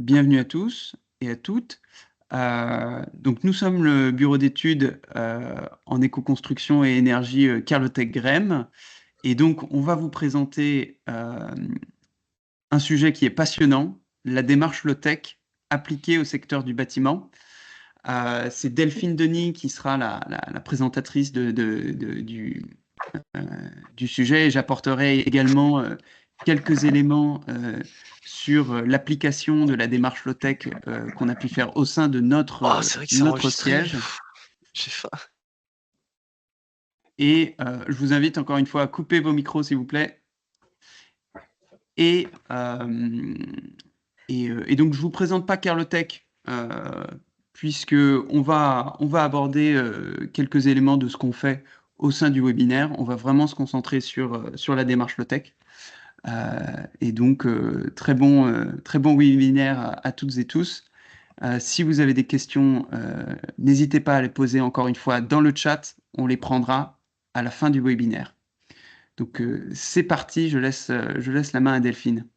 bienvenue à tous et à toutes. Donc nous sommes le bureau d'études en éco-construction et énergie Carlotech GREM. Et donc on va vous présenter un sujet qui est passionnant, la démarche low-tech appliquée au secteur du bâtiment. C'est Delphine Denis qui sera la présentatrice du sujet, et j'apporterai également quelques éléments sur l'application de la démarche low-tech qu'on a pu faire au sein de Oh, c'est vrai que c'est notre enregistré. siège. J'ai faim. Et je vous invite encore une fois à couper vos micros, s'il vous plaît. Et donc, je ne vous présente pas Carlotech, puisque on va aborder quelques éléments de ce qu'on fait au sein du webinaire. On va vraiment se concentrer sur la démarche low-tech. Et donc, très bon webinaire à toutes et tous. Si vous avez des questions, n'hésitez pas à les poser encore une fois dans le chat. On les prendra à la fin du webinaire. Donc, c'est parti. Je laisse la main à Delphine.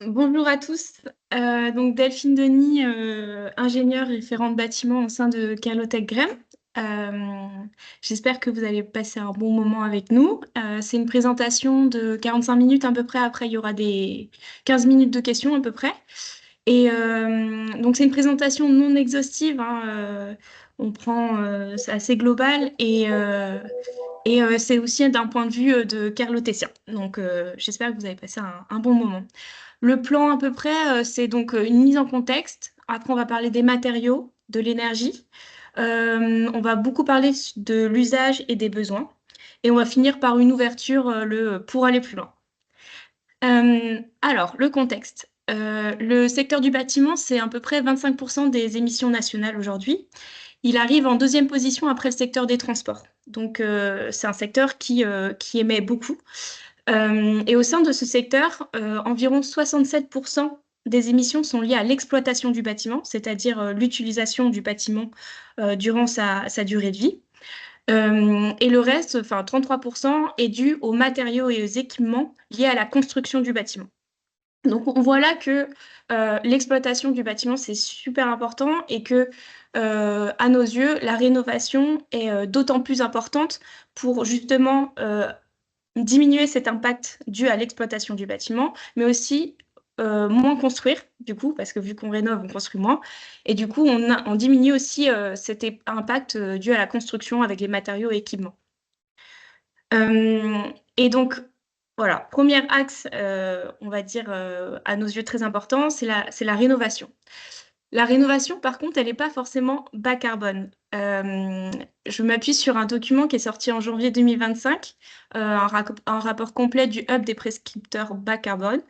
Bonjour à tous. Donc Delphine Denis, ingénieure référente bâtiment au sein de Carlotech GREM. J'espère que vous allez passer un bon moment avec nous. C'est une présentation de 45 minutes à peu près. Après, il y aura des 15 minutes de questions à peu près. Et donc c'est une présentation non exhaustive, hein, on prend, c'est assez global et c'est aussi d'un point de vue de carlotécien. Donc j'espère que vous avez passé un bon moment. Le plan à peu près, c'est donc une mise en contexte. Après, on va parler des matériaux, de l'énergie. On va beaucoup parler de l'usage et des besoins. Et on va finir par une ouverture pour aller plus loin. Alors, le contexte. Le secteur du bâtiment, c'est à peu près 25% des émissions nationales aujourd'hui. Il arrive en deuxième position après le secteur des transports. Donc, c'est un secteur qui émet beaucoup. Et au sein de ce secteur, environ 67% des émissions sont liées à l'exploitation du bâtiment, c'est-à-dire l'utilisation du bâtiment durant sa durée de vie. Et le reste, enfin 33%, est dû aux matériaux et aux équipements liés à la construction du bâtiment. Donc on voit là que l'exploitation du bâtiment, c'est super important et que, à nos yeux, la rénovation est d'autant plus importante pour justement diminuer cet impact dû à l'exploitation du bâtiment, mais aussi moins construire, du coup, parce que vu qu'on rénove, on construit moins. Et du coup, on diminue aussi cet impact dû à la construction avec les matériaux et équipements. Et donc, voilà, premier axe, on va dire, à nos yeux très important, c'est la rénovation. La rénovation, par contre, elle n'est pas forcément bas carbone. Je m'appuie sur un document qui est sorti en janvier 2025, un rapport complet du Hub des prescripteurs bas carbone.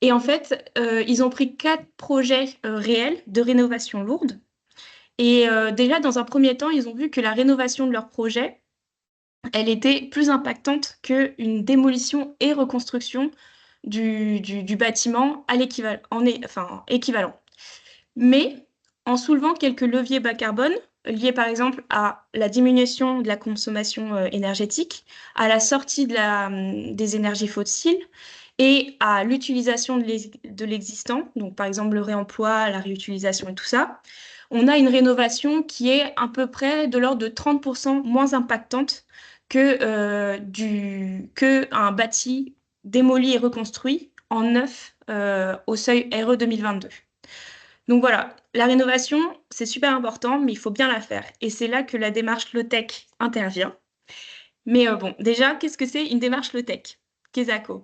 Et en fait, ils ont pris 4 projets réels de rénovation lourde. Et déjà, dans un premier temps, ils ont vu que la rénovation de leur projet, elle était plus impactante qu'une démolition et reconstruction du bâtiment à équivalent. Mais en soulevant quelques leviers bas carbone, liés par exemple à la diminution de la consommation énergétique, à la sortie des énergies fossiles et à l'utilisation de l'existant, donc par exemple le réemploi, la réutilisation et tout ça, on a une rénovation qui est à peu près de l'ordre de 30% moins impactante que un bâti démoli et reconstruit en neuf au seuil RE 2022. Donc voilà, la rénovation, c'est super important, mais il faut bien la faire. Et c'est là que la démarche low-tech intervient. Mais bon, déjà, qu'est-ce que c'est une démarche low-tech? Kesako.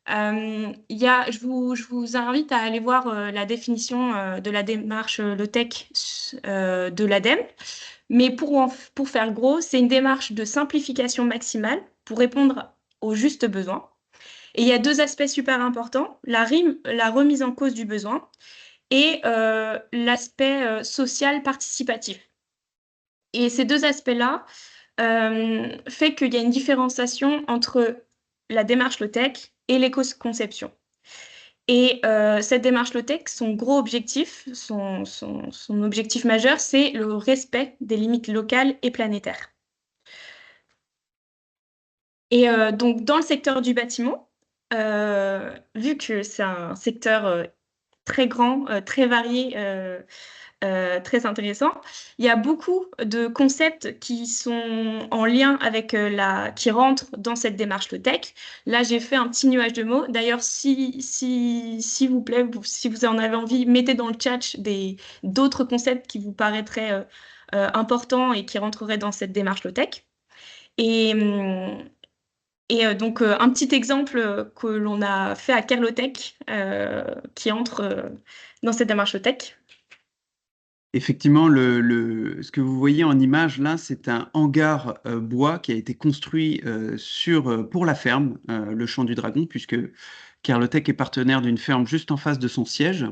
Je vous invite à aller voir la définition de la démarche low-tech de l'ADEME. Mais pour faire gros, c'est une démarche de simplification maximale pour répondre aux justes besoins. Et il y a 2 aspects super importants, la remise en cause du besoin et l'aspect social participatif. Et ces 2 aspects-là fait qu'il y a une différenciation entre la démarche low-tech et l'éco-conception. Et cette démarche low-tech, son gros objectif, son objectif majeur, c'est le respect des limites locales et planétaires. Et donc, dans le secteur du bâtiment, vu que c'est un secteur très grand, très varié, très intéressant. Il y a beaucoup de concepts qui sont en lien avec qui rentrent dans cette démarche low-tech. Là, j'ai fait un petit nuage de mots. D'ailleurs, s'il vous plaît, si vous en avez envie, mettez dans le chat d'autres concepts qui vous paraîtraient importants et qui rentreraient dans cette démarche low-tech. Donc, un petit exemple que l'on a fait à Kerlotech qui entre dans cette démarche low-tech. Effectivement, ce que vous voyez en image là, c'est un hangar bois qui a été construit pour la ferme, le Champ du Dragon, puisque Kerlotech est partenaire d'une ferme juste en face de son siège.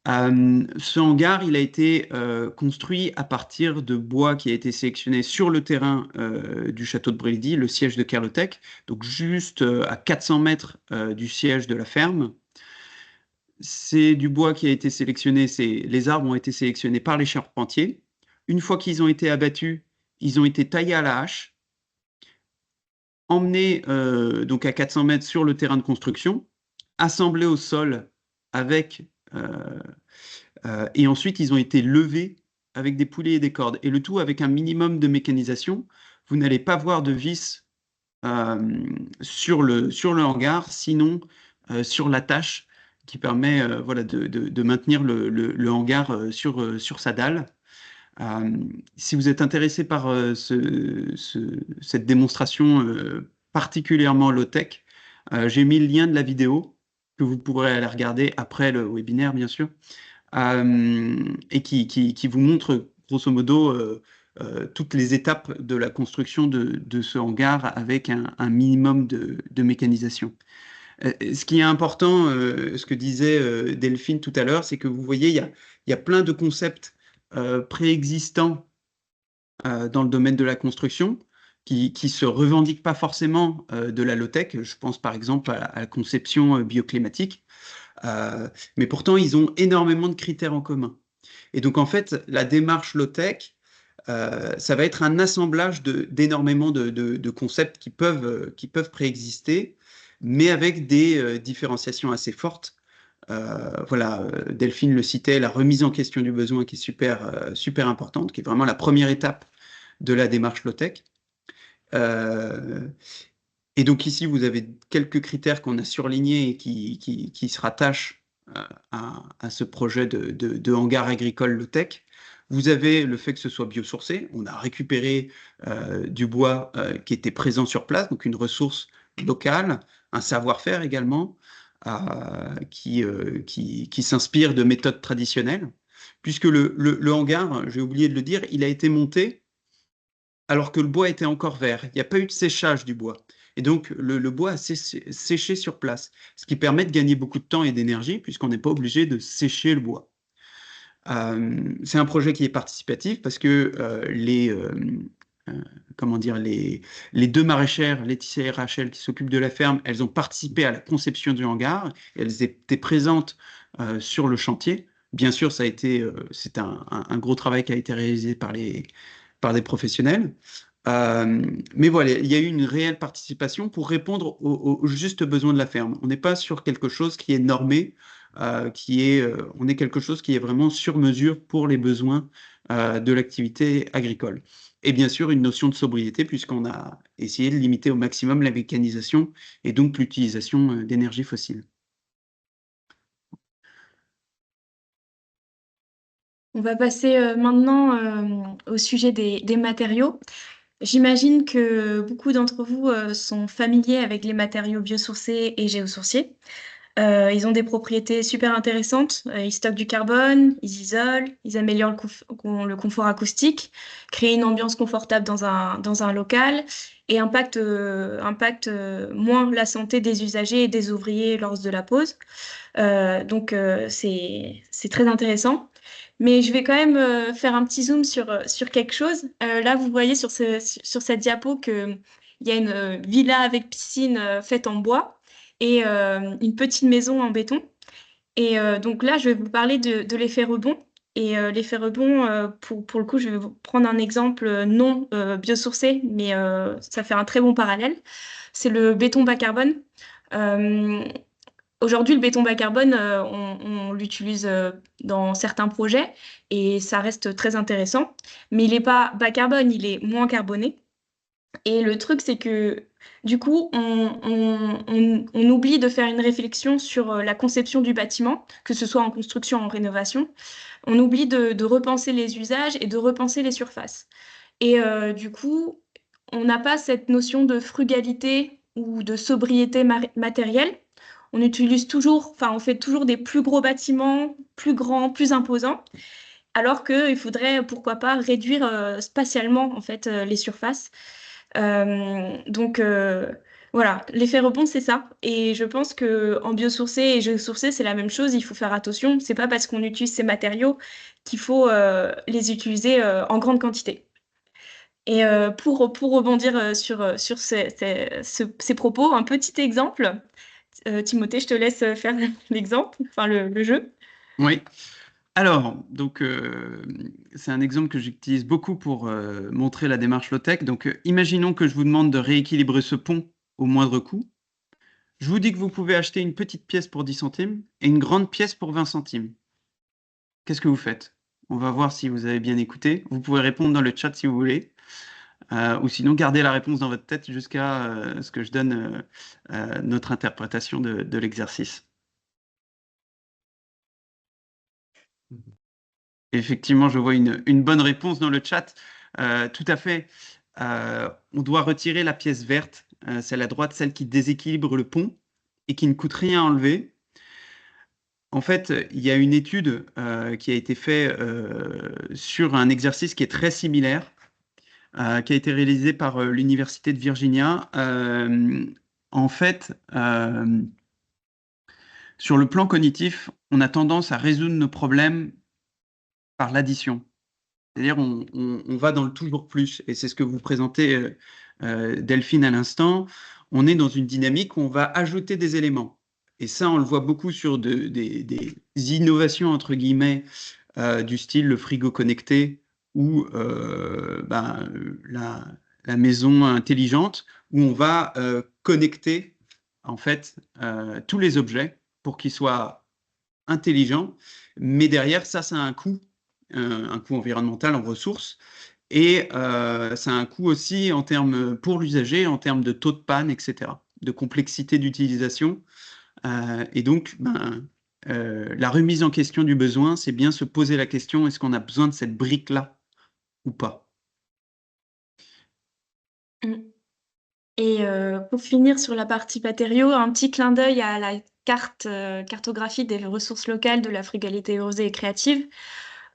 Ce hangar, il a été construit à partir de bois qui a été sélectionné sur le terrain du château de Brady, le siège de Kerlotech, donc juste à 400 mètres du siège de la ferme. C'est du bois qui a été sélectionné, les arbres ont été sélectionnés par les charpentiers. Une fois qu'ils ont été abattus, ils ont été taillés à la hache, emmenés donc à 400 mètres sur le terrain de construction, assemblés au sol et ensuite ils ont été levés avec des poulets et des cordes. Et le tout avec un minimum de mécanisation. Vous n'allez pas voir de vis sur le hangar, sinon sur l'attache qui permet de maintenir le hangar sur sa dalle. Si vous êtes intéressé par cette démonstration particulièrement low-tech, j'ai mis le lien de la vidéo que vous pourrez aller regarder après le webinaire, bien sûr, et qui vous montre grosso modo toutes les étapes de la construction de ce hangar avec un minimum de mécanisation. Ce qui est important, ce que disait Delphine tout à l'heure, c'est que vous voyez, il y a plein de concepts préexistants dans le domaine de la construction qui se revendiquent pas forcément de la low-tech. Je pense par exemple à la conception bioclimatique. Mais pourtant, ils ont énormément de critères en commun. Et donc, en fait, la démarche low-tech, ça va être un assemblage d'énormément de concepts qui peuvent préexister, mais avec des différenciations assez fortes. Voilà, Delphine le citait, la remise en question du besoin qui est super importante, qui est vraiment la première étape de la démarche low-tech. Et donc ici, vous avez quelques critères qu'on a surlignés et qui se rattachent à ce projet de hangar agricole low-tech. Vous avez le fait que ce soit biosourcé. On a récupéré du bois qui était présent sur place, donc une ressource locale, un savoir-faire également, qui s'inspire de méthodes traditionnelles. Puisque le hangar, j'ai oublié de le dire, il a été monté alors que le bois était encore vert. Il n'y a pas eu de séchage du bois. Et donc, le bois a séché sur place, ce qui permet de gagner beaucoup de temps et d'énergie, puisqu'on n'est pas obligé de sécher le bois. C'est un projet qui est participatif parce que les deux maraîchères, Laetitia et Rachel, qui s'occupent de la ferme, elles ont participé à la conception du hangar, et elles étaient présentes sur le chantier. Bien sûr, c'est un gros travail qui a été réalisé par des professionnels. Mais voilà, il y a eu une réelle participation pour répondre aux justes besoins de la ferme. On n'est pas sur quelque chose qui est normé, on est quelque chose qui est vraiment sur mesure pour les besoins de l'activité agricole. Et bien sûr, une notion de sobriété, puisqu'on a essayé de limiter au maximum la mécanisation et donc l'utilisation d'énergie fossile. On va passer maintenant au sujet des matériaux. J'imagine que beaucoup d'entre vous sont familiers avec les matériaux biosourcés et géosourciers. Ils ont des propriétés super intéressantes. Ils stockent du carbone, ils isolent, ils améliorent le confort acoustique, créent une ambiance confortable dans un local et impactent moins la santé des usagers et des ouvriers lors de la pause. Donc, c'est très intéressant. Mais je vais quand même faire un petit zoom sur quelque chose. Là, vous voyez sur cette diapo qu'il y a une villa avec piscine faite en bois et une petite maison en béton. Et donc là, je vais vous parler de l'effet rebond. Et l'effet rebond, pour le coup, je vais vous prendre un exemple non biosourcé, mais ça fait un très bon parallèle. C'est le béton bas carbone. Euh, Aujourd'hui, le béton bas carbone, on l'utilise dans certains projets et ça reste très intéressant. Mais il n'est pas bas carbone, il est moins carboné. Et le truc, c'est que du coup, on oublie de faire une réflexion sur la conception du bâtiment, que ce soit en construction ou en rénovation. On oublie de repenser les usages et de repenser les surfaces. Et du coup, on n'a pas cette notion de frugalité ou de sobriété matérielle. On utilise toujours, enfin, on fait toujours des plus gros bâtiments, plus grands, plus imposants, alors qu'il faudrait, pourquoi pas, réduire spatialement en fait les surfaces. Donc voilà, l'effet rebond, c'est ça. Et je pense que en biosourcé et géosourcé, c'est la même chose. Il faut faire attention. C'est pas parce qu'on utilise ces matériaux qu'il faut les utiliser en grande quantité. Et pour rebondir sur ces propos, un petit exemple. Timothée, je te laisse faire l'exemple, enfin le jeu. Oui. Alors, donc, c'est un exemple que j'utilise beaucoup pour montrer la démarche low-tech. Donc, imaginons que je vous demande de rééquilibrer ce pont au moindre coût. Je vous dis que vous pouvez acheter une petite pièce pour 10 centimes et une grande pièce pour 20 centimes. Qu'est-ce que vous faites? On va voir si vous avez bien écouté. Vous pouvez répondre dans le chat si vous voulez. Ou sinon, gardez la réponse dans votre tête jusqu'à ce que je donne notre interprétation de l'exercice. Effectivement, je vois une bonne réponse dans le chat. Tout à fait. On doit retirer la pièce verte, celle à droite, celle qui déséquilibre le pont et qui ne coûte rien à enlever. En fait, il y a une étude qui a été faite sur un exercice qui est très similaire, qui a été réalisé par l'Université de Virginia. En fait, sur le plan cognitif, on a tendance à résoudre nos problèmes par l'addition. C'est-à-dire, on va dans le toujours plus. Et c'est ce que vous présentez, Delphine, à l'instant. On est dans une dynamique où on va ajouter des éléments. Et ça, on le voit beaucoup sur des innovations, entre guillemets, du style le frigo connecté ou la maison intelligente, où on va connecter, en fait, tous les objets pour qu'ils soient intelligents. Mais derrière, ça a un coût environnemental en ressources, et ça a un coût aussi en termes, pour l'usager, en termes de taux de panne, etc., de complexité d'utilisation. Et donc, la remise en question du besoin, c'est bien se poser la question, est-ce qu'on a besoin de cette brique-là ou pas? Et pour finir sur la partie matériaux, un petit clin d'œil à la cartographie des ressources locales de la frugalité osée et créative.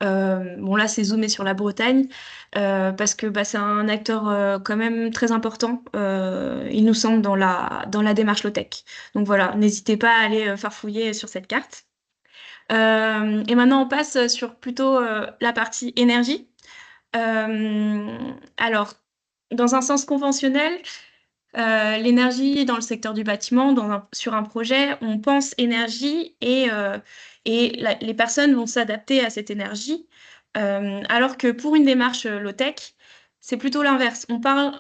Bon, là, c'est zoomé sur la Bretagne, parce que c'est un acteur quand même très important, il nous semble, dans la démarche low-tech. Donc voilà, n'hésitez pas à aller farfouiller sur cette carte. Et maintenant, on passe sur plutôt la partie énergie. Alors, dans un sens conventionnel, l'énergie dans le secteur du bâtiment, sur un projet, on pense énergie et les personnes vont s'adapter à cette énergie. Alors que pour une démarche low-tech, c'est plutôt l'inverse. On part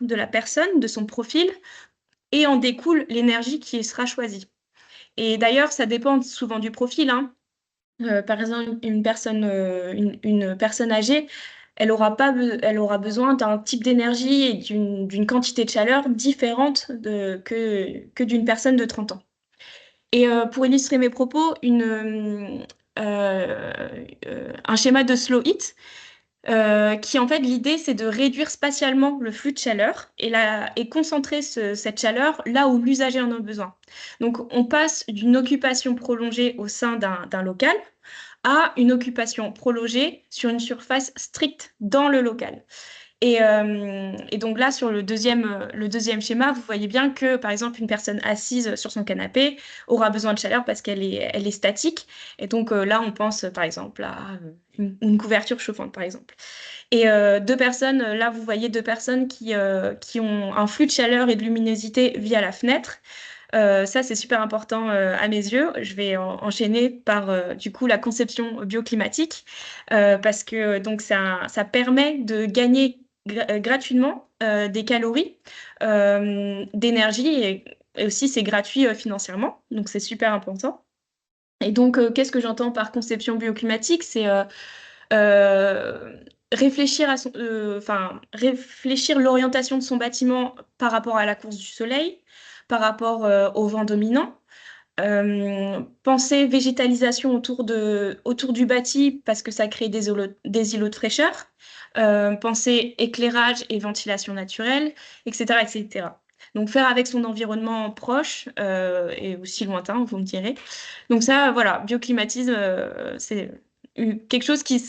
de la personne, de son profil, et en découle l'énergie qui sera choisie. Et d'ailleurs, ça dépend souvent du profil, hein. Par exemple, une personne âgée, elle aura besoin d'un type d'énergie et d'une quantité de chaleur différente que d'une personne de 30 ans. Et pour illustrer mes propos, un schéma de slow heat, qui en fait, l'idée, c'est de réduire spatialement le flux de chaleur et concentrer cette chaleur là où l'usager en a besoin. Donc, on passe d'une occupation prolongée au sein d'un local à une occupation prolongée sur une surface stricte dans le local. Et donc là, sur le deuxième schéma, vous voyez bien que, par exemple, une personne assise sur son canapé aura besoin de chaleur parce qu'elle est statique. Et donc là, on pense, par exemple, à une couverture chauffante, par exemple. Et deux personnes, là, vous voyez deux personnes qui ont un flux de chaleur et de luminosité via la fenêtre. Ça, c'est super important à mes yeux. Je vais enchaîner par du coup la conception bioclimatique, parce que donc ça permet de gagner gratuitement des calories d'énergie Et aussi, c'est gratuit financièrement, donc c'est super important. Et donc, qu'est-ce que j'entends par conception bioclimatique? C'est réfléchir réfléchir l'orientation de son bâtiment par rapport à la course du soleil, par rapport au vent dominant. Penser végétalisation autour du bâti parce que ça crée des îlots de fraîcheur. Penser éclairage et ventilation naturelle, etc., etc. Donc faire avec son environnement proche et aussi lointain, vous me direz. Donc ça, voilà, bioclimatisme, c'est quelque chose qui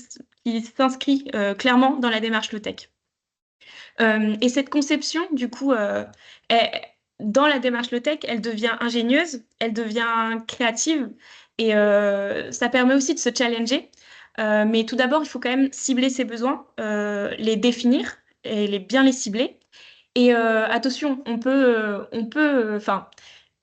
s'inscrit clairement dans la démarche low-tech. Et cette conception, du coup, dans la démarche low-tech, elle devient ingénieuse, elle devient créative et ça permet aussi de se challenger. Mais tout d'abord, il faut quand même cibler ses besoins, les définir et bien les cibler. Et attention, enfin,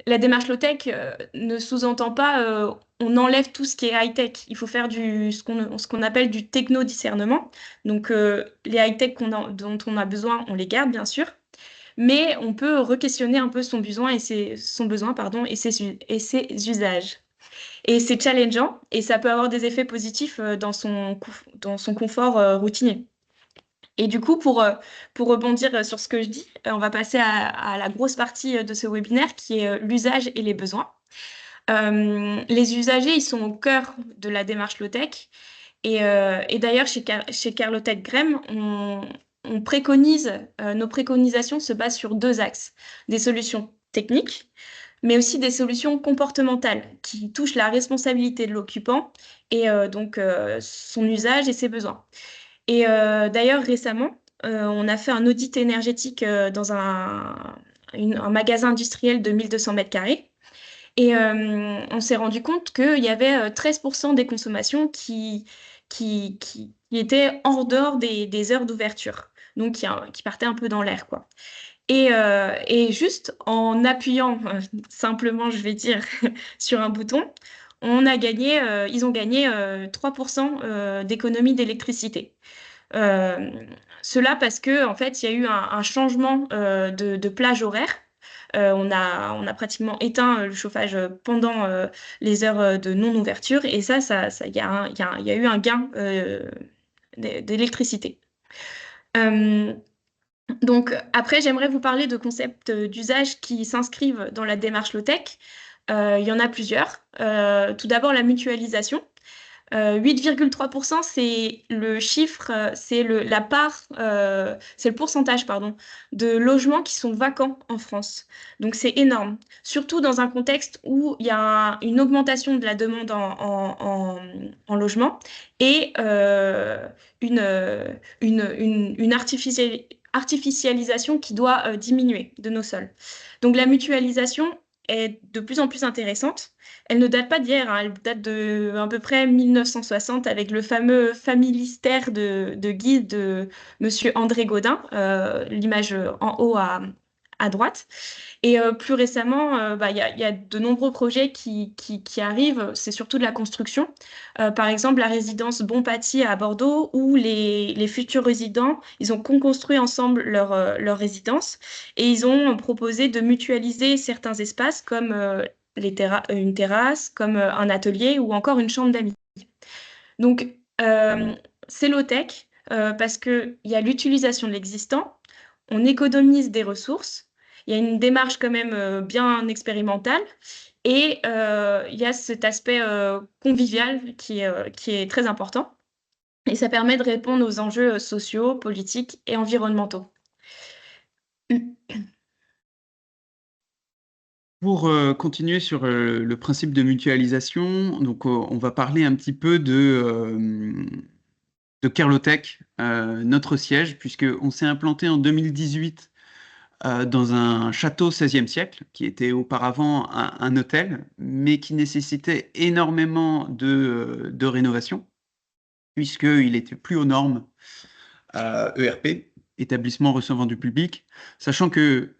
la démarche low-tech ne sous-entend pas on enlève tout ce qui est high-tech. Il faut faire ce qu'on appelle du techno-discernement. Donc, les high-tech dont on a besoin, on les garde, bien sûr. Mais on peut re-questionner un peu son besoin, pardon, et ses usages. Et c'est challengeant et ça peut avoir des effets positifs dans son confort routinier. Et du coup, pour rebondir sur ce que je dis, on va passer à la grosse partie de ce webinaire qui est l'usage et les besoins. Les usagers, ils sont au cœur de la démarche low-tech. Et d'ailleurs, chez Carlotech Grem, on préconise, nos préconisations se basent sur 2 axes. Des solutions techniques, mais aussi des solutions comportementales qui touchent la responsabilité de l'occupant et donc son usage et ses besoins. Et d'ailleurs, récemment, on a fait un audit énergétique dans un magasin industriel de 1200 mètres carrés. Et on s'est rendu compte qu'il y avait 13% des consommations qui étaient hors dehors des heures d'ouverture, donc qui partaient un peu dans l'air, quoi. Et juste en appuyant simplement, je vais dire, sur un bouton, ils ont gagné 3% d'économie d'électricité. Euh, Cela parce que en fait, il y a eu un changement de plage horaire. On a pratiquement éteint le chauffage pendant les heures de non-ouverture et il y a eu un gain d'électricité. Donc après, j'aimerais vous parler de concepts d'usage qui s'inscrivent dans la démarche low-tech. Il y en a plusieurs. Tout d'abord, la mutualisation. 8,3%, c'est le chiffre, la part, c'est le pourcentage, pardon, de logements qui sont vacants en France. Donc c'est énorme, surtout dans un contexte où il y a une augmentation de la demande en logement et une artificialisation qui doit diminuer de nos sols. Donc la mutualisation est de plus en plus intéressante. Elle ne date pas d'hier, hein, elle date de à peu près 1960 avec le fameux Familistère de Guy de Monsieur André Gaudin, l'image en haut à droite. Et plus récemment, il y a de nombreux projets qui arrivent, c'est surtout de la construction. Par exemple, la résidence Bonpaty à Bordeaux, où les futurs résidents, ils ont construit ensemble leur résidence et ils ont proposé de mutualiser certains espaces comme une terrasse, comme un atelier ou encore une chambre d'amis. Donc, c'est low-tech parce qu'il y a l'utilisation de l'existant, on économise des ressources, il y a une démarche quand même bien expérimentale et il y a cet aspect convivial qui est très important et ça permet de répondre aux enjeux sociaux, politiques et environnementaux. Pour continuer sur le principe de mutualisation, donc on va parler un petit peu de Carlotech, notre siège, puisqu'on s'est implanté en 2018 dans un château 16e siècle, qui était auparavant un hôtel, mais qui nécessitait énormément de rénovation, puisqu'il était plus aux normes ERP, établissement recevant du public, sachant que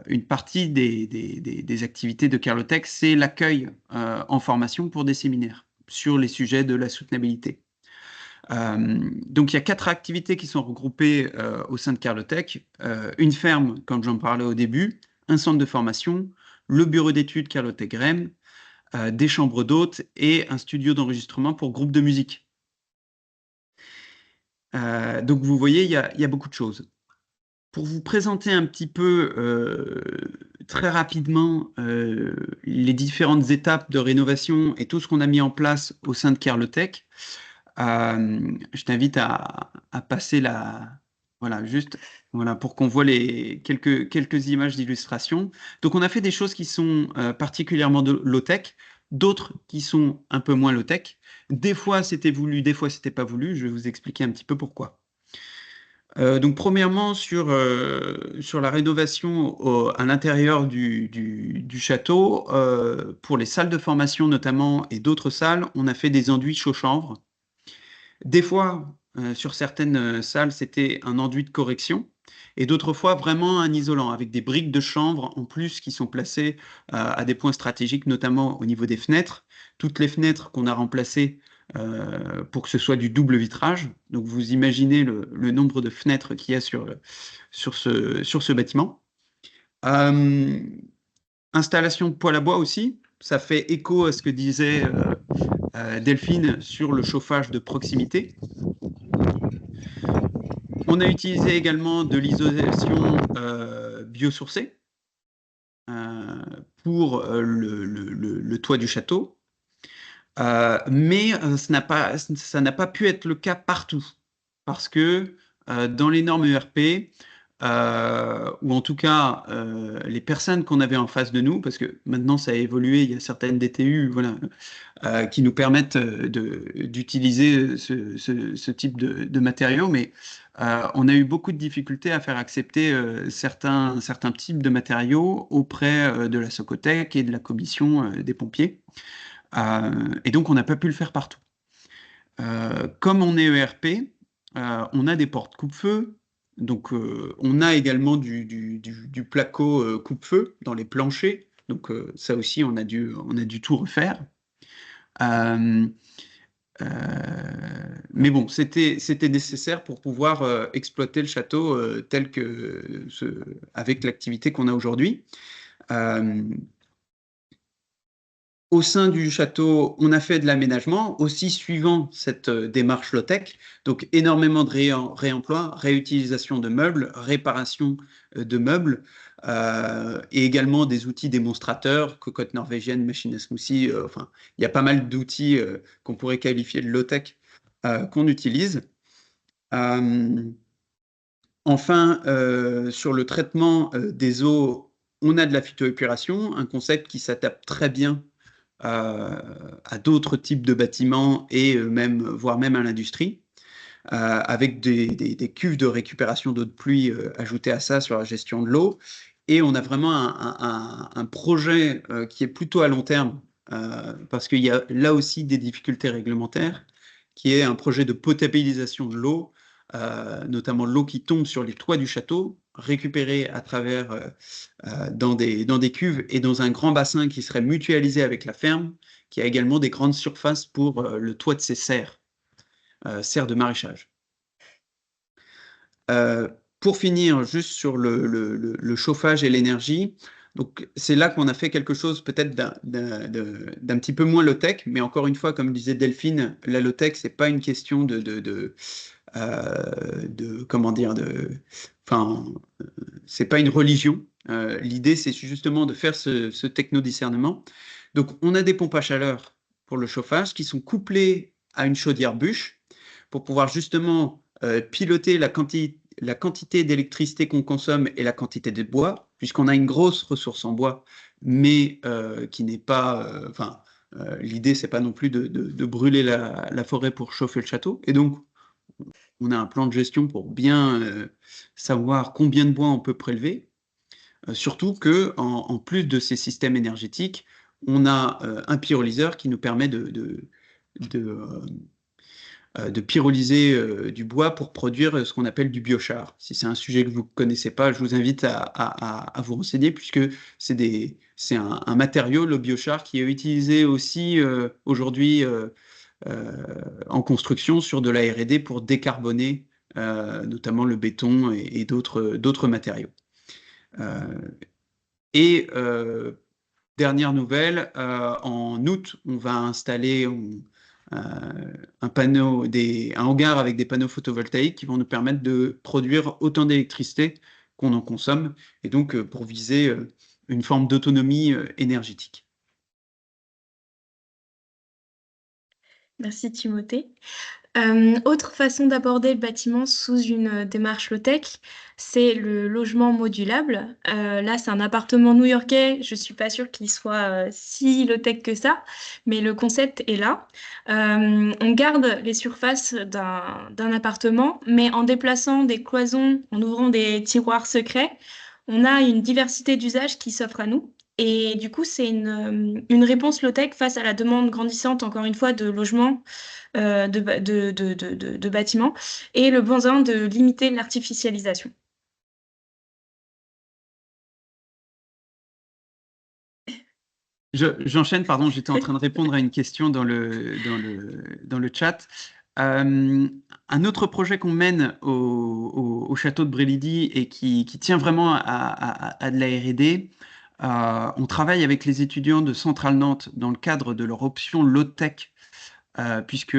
une partie des activités de Carlotech, c'est l'accueil en formation pour des séminaires sur les sujets de la soutenabilité. Donc il y a 4 activités qui sont regroupées au sein de Carlotech. Une ferme, comme j'en parlais au début, un centre de formation, le bureau d'études Carlotech Rem, des chambres d'hôtes et un studio d'enregistrement pour groupe de musique. Donc vous voyez, il y a beaucoup de choses. Pour vous présenter un petit peu très rapidement les différentes étapes de rénovation et tout ce qu'on a mis en place au sein de Carlotech, je t'invite à passer voilà, juste voilà, pour qu'on voit quelques images d'illustration. Donc on a fait des choses qui sont particulièrement low-tech, d'autres qui sont un peu moins low-tech. Des fois c'était voulu, des fois c'était pas voulu. Je vais vous expliquer un petit peu pourquoi. Donc premièrement sur la rénovation à l'intérieur du château, pour les salles de formation notamment et d'autres salles, on a fait des enduits chaud-chanvre. Des fois, sur certaines salles, c'était un enduit de correction et d'autres fois vraiment un isolant avec des briques de chanvre en plus qui sont placées à des points stratégiques, notamment au niveau des fenêtres. Toutes les fenêtres qu'on a remplacées pour que ce soit du double vitrage. Donc vous imaginez le nombre de fenêtres qu'il y a sur ce bâtiment. Installation de poêle à bois aussi. Ça fait écho à ce que disait Delphine sur le chauffage de proximité. On a utilisé également de l'isolation biosourcée pour le toit du château. Mais ça n'a pas pu être le cas partout, parce que dans les normes ERP, ou en tout cas les personnes qu'on avait en face de nous, parce que maintenant ça a évolué, il y a certaines DTU voilà, qui nous permettent d'utiliser ce type de matériaux, mais on a eu beaucoup de difficultés à faire accepter certains types de matériaux auprès de la Socotec et de la commission des pompiers. Et donc, on n'a pas pu le faire partout. Comme on est ERP, on a des portes coupe-feu. Donc, on a également du placo coupe-feu dans les planchers. Donc, ça aussi, on a dû tout refaire. Mais bon, c'était nécessaire pour pouvoir exploiter le château tel que avec l'activité qu'on a aujourd'hui. Au sein du château, on a fait de l'aménagement, aussi suivant cette démarche low-tech, donc énormément de réemploi, réutilisation de meubles, réparation de meubles, et également des outils démonstrateurs, cocotte norvégienne, machine à smoothie, enfin, il y a pas mal d'outils qu'on pourrait qualifier de low-tech qu'on utilise. Enfin, sur le traitement des eaux, on a de la phytoépuration, un concept qui s'adapte très bien à d'autres types de bâtiments et voire même à l'industrie, avec des cuves de récupération d'eau de pluie ajoutées à ça sur la gestion de l'eau. Et on a vraiment un projet qui est plutôt à long terme, parce qu'il y a là aussi des difficultés réglementaires, qui est un projet de potabilisation de l'eau, notamment l'eau qui tombe sur les toits du château, récupérée à travers dans des cuves et dans un grand bassin qui serait mutualisé avec la ferme, qui a également des grandes surfaces pour le toit de ses serres de maraîchage. Pour finir, juste sur le chauffage et l'énergie, donc c'est là qu'on a fait quelque chose peut-être d'un petit peu moins low-tech, mais encore une fois, comme disait Delphine, la low-tech, c'est pas une question comment dire, enfin, c'est pas une religion. L'idée, c'est justement de faire ce techno-discernement. Donc, on a des pompes à chaleur pour le chauffage qui sont couplées à une chaudière bûche pour pouvoir justement piloter la quantité d'électricité qu'on consomme et la quantité de bois, puisqu'on a une grosse ressource en bois, mais qui n'est pas... l'idée, c'est pas non plus de brûler la forêt pour chauffer le château. Et donc, on a un plan de gestion pour bien savoir combien de bois on peut prélever. Surtout que, en plus de ces systèmes énergétiques, on a un pyrolyseur qui nous permet de pyrolyser du bois pour produire ce qu'on appelle du biochar. Si c'est un sujet que vous ne connaissez pas, je vous invite à vous renseigner, puisque c'est un matériau, le biochar, qui est utilisé aussi aujourd'hui en construction sur de la R&D pour décarboner notamment le béton et d'autres matériaux. dernière nouvelle, en août, on va installer un hangar avec des panneaux photovoltaïques qui vont nous permettre de produire autant d'électricité qu'on en consomme, et donc pour viser une forme d'autonomie énergétique. Merci Timothée. Autre façon d'aborder le bâtiment sous une démarche low-tech, c'est le logement modulable. Là, c'est un appartement new-yorkais. Je suis pas sûre qu'il soit si low-tech que ça, mais le concept est là. On garde les surfaces d'un appartement, mais en déplaçant des cloisons, en ouvrant des tiroirs secrets, on a une diversité d'usages qui s'offre à nous. Et du coup, c'est une réponse low-tech face à la demande grandissante, encore une fois, de logements de bâtiments et le besoin de limiter l'artificialisation. J'enchaîne, pardon, j'étais en train de répondre à une question dans le chat. Un autre projet qu'on mène au château de Brélidy et qui tient vraiment à de la R&D, on travaille avec les étudiants de Centrale Nantes dans le cadre de leur option low-tech, puisque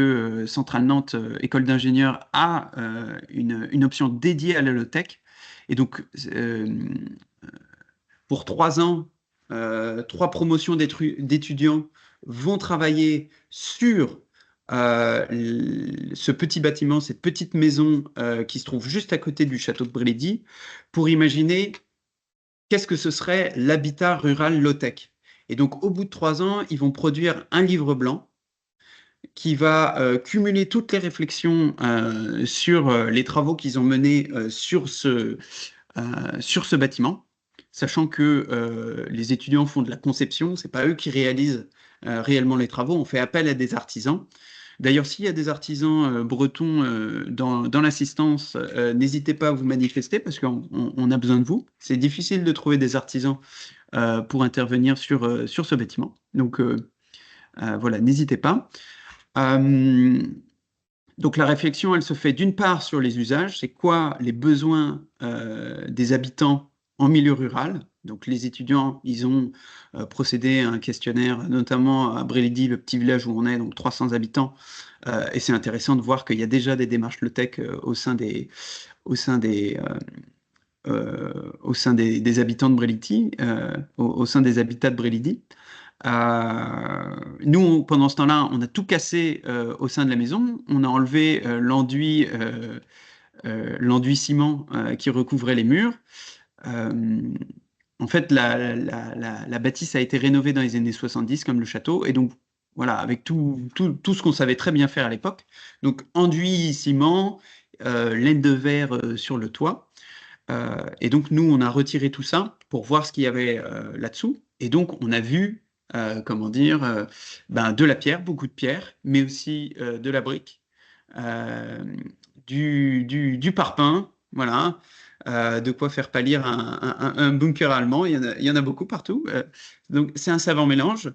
Centrale Nantes, école d'ingénieurs, a une option dédiée à la low-tech. Et donc, pour 3 ans, 3 promotions d'étudiants vont travailler sur ce petit bâtiment, cette petite maison qui se trouve juste à côté du château de Brélidy, pour imaginer qu'est-ce que ce serait l'habitat rural low-tech. Et donc, au bout de 3 ans, ils vont produire un livre blanc qui va cumuler toutes les réflexions sur les travaux qu'ils ont menés sur ce bâtiment, sachant que les étudiants font de la conception, c'est pas eux qui réalisent réellement les travaux, on fait appel à des artisans. D'ailleurs, s'il y a des artisans bretons dans l'assistance, n'hésitez pas à vous manifester parce qu'on a besoin de vous. C'est difficile de trouver des artisans pour intervenir sur ce bâtiment. Donc voilà, n'hésitez pas. Donc la réflexion, elle se fait d'une part sur les usages, c'est quoi les besoins des habitants en milieu rural. Donc les étudiants, ils ont procédé à un questionnaire, notamment à Brélidy, le petit village où on est, donc 300 habitants, et c'est intéressant de voir qu'il y a déjà des démarches low-tech au sein des habitants de Brélidy, au sein des habitats de Brélidy. Nous, pendant ce temps-là, on a tout cassé au sein de la maison. On a enlevé l'enduit ciment qui recouvrait les murs. En fait, la bâtisse a été rénovée dans les années 70, comme le château. Et donc, voilà, avec tout ce qu'on savait très bien faire à l'époque. Donc, enduit ciment, laine de verre sur le toit. Et donc, nous, on a retiré tout ça pour voir ce qu'il y avait là-dessous. Et donc, on a vu, comment dire, de la pierre, beaucoup de pierre, mais aussi de la brique, du parpaing, voilà, de quoi faire pâlir un bunker allemand. Il y en a beaucoup partout. Donc, c'est un savant mélange.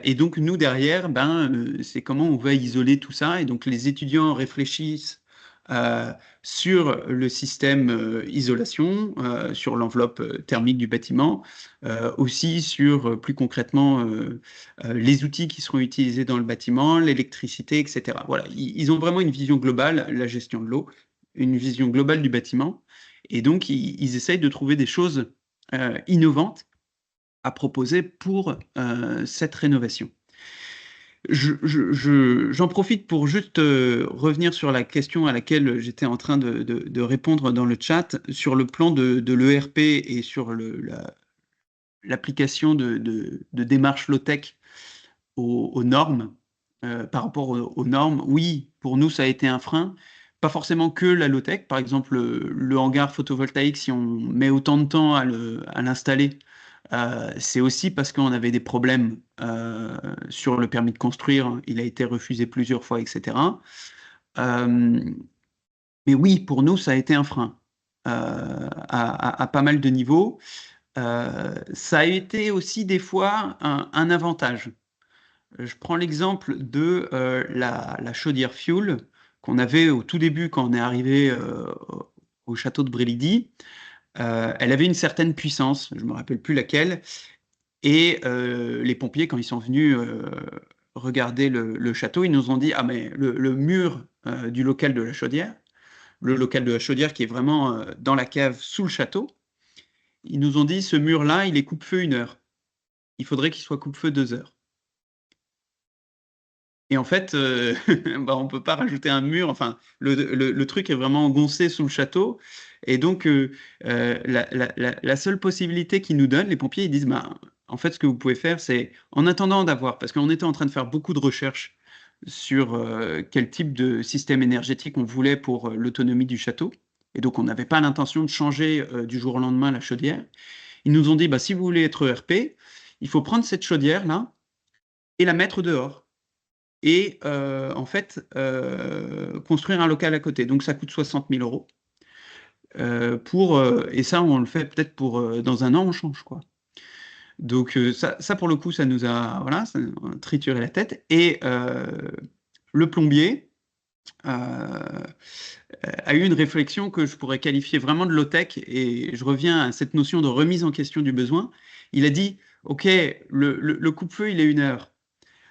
Et donc, nous, derrière, c'est comment on va isoler tout ça. Et donc, les étudiants réfléchissent sur le système isolation, sur l'enveloppe thermique du bâtiment, aussi sur plus concrètement les outils qui seront utilisés dans le bâtiment, l'électricité, etc. Voilà, ils ont vraiment une vision globale, la gestion de l'eau, une vision globale du bâtiment, et donc ils essayent de trouver des choses innovantes à proposer pour cette rénovation. J'en profite pour juste revenir sur la question à laquelle j'étais en train de répondre dans le chat, sur le plan de l'ERP et sur l'application de démarches low-tech aux normes, par rapport aux normes. Oui, pour nous, ça a été un frein. Pas forcément que la low-tech. Par exemple, le hangar photovoltaïque, si on met autant de temps à l'installer, c'est aussi parce qu'on avait des problèmes sur le permis de construire. Il a été refusé plusieurs fois, etc. Mais oui, pour nous, ça a été un frein à pas mal de niveaux. Ça a été aussi des fois un avantage. Je prends l'exemple de la chaudière fuel qu'on avait au tout début quand on est arrivé au château de Brélidy. Elle avait une certaine puissance, je ne me rappelle plus laquelle, Et les pompiers, quand ils sont venus regarder le château, ils nous ont dit, ah mais le mur du local de la chaudière, le local de la chaudière qui est vraiment dans la cave sous le château, ils nous ont dit, ce mur-là, il est coupe-feu 1 heure. Il faudrait qu'il soit coupe-feu 2 heures. Et en fait, bah, on peut pas rajouter un mur. Enfin, le truc est vraiment engoncé sous le château. Et donc, la seule possibilité qu'ils nous donnent, les pompiers, ils disent, bah, en fait, ce que vous pouvez faire, c'est, en attendant d'avoir, parce qu'on était en train de faire beaucoup de recherches sur quel type de système énergétique on voulait pour l'autonomie du château. Et donc, on n'avait pas l'intention de changer du jour au lendemain la chaudière. Ils nous ont dit, bah, si vous voulez être ERP, il faut prendre cette chaudière-là et la mettre dehors et en fait construire un local à côté. Donc ça coûte 60 000 euros. Et ça, on le fait peut-être pour dans un an, on change quoi. Donc ça pour le coup, ça nous a voilà, ça nous a trituré la tête. Et le plombier a eu une réflexion que je pourrais qualifier vraiment de low-tech, et je reviens à cette notion de remise en question du besoin. Il a dit, OK, le coupe-feu, il est 1 heure.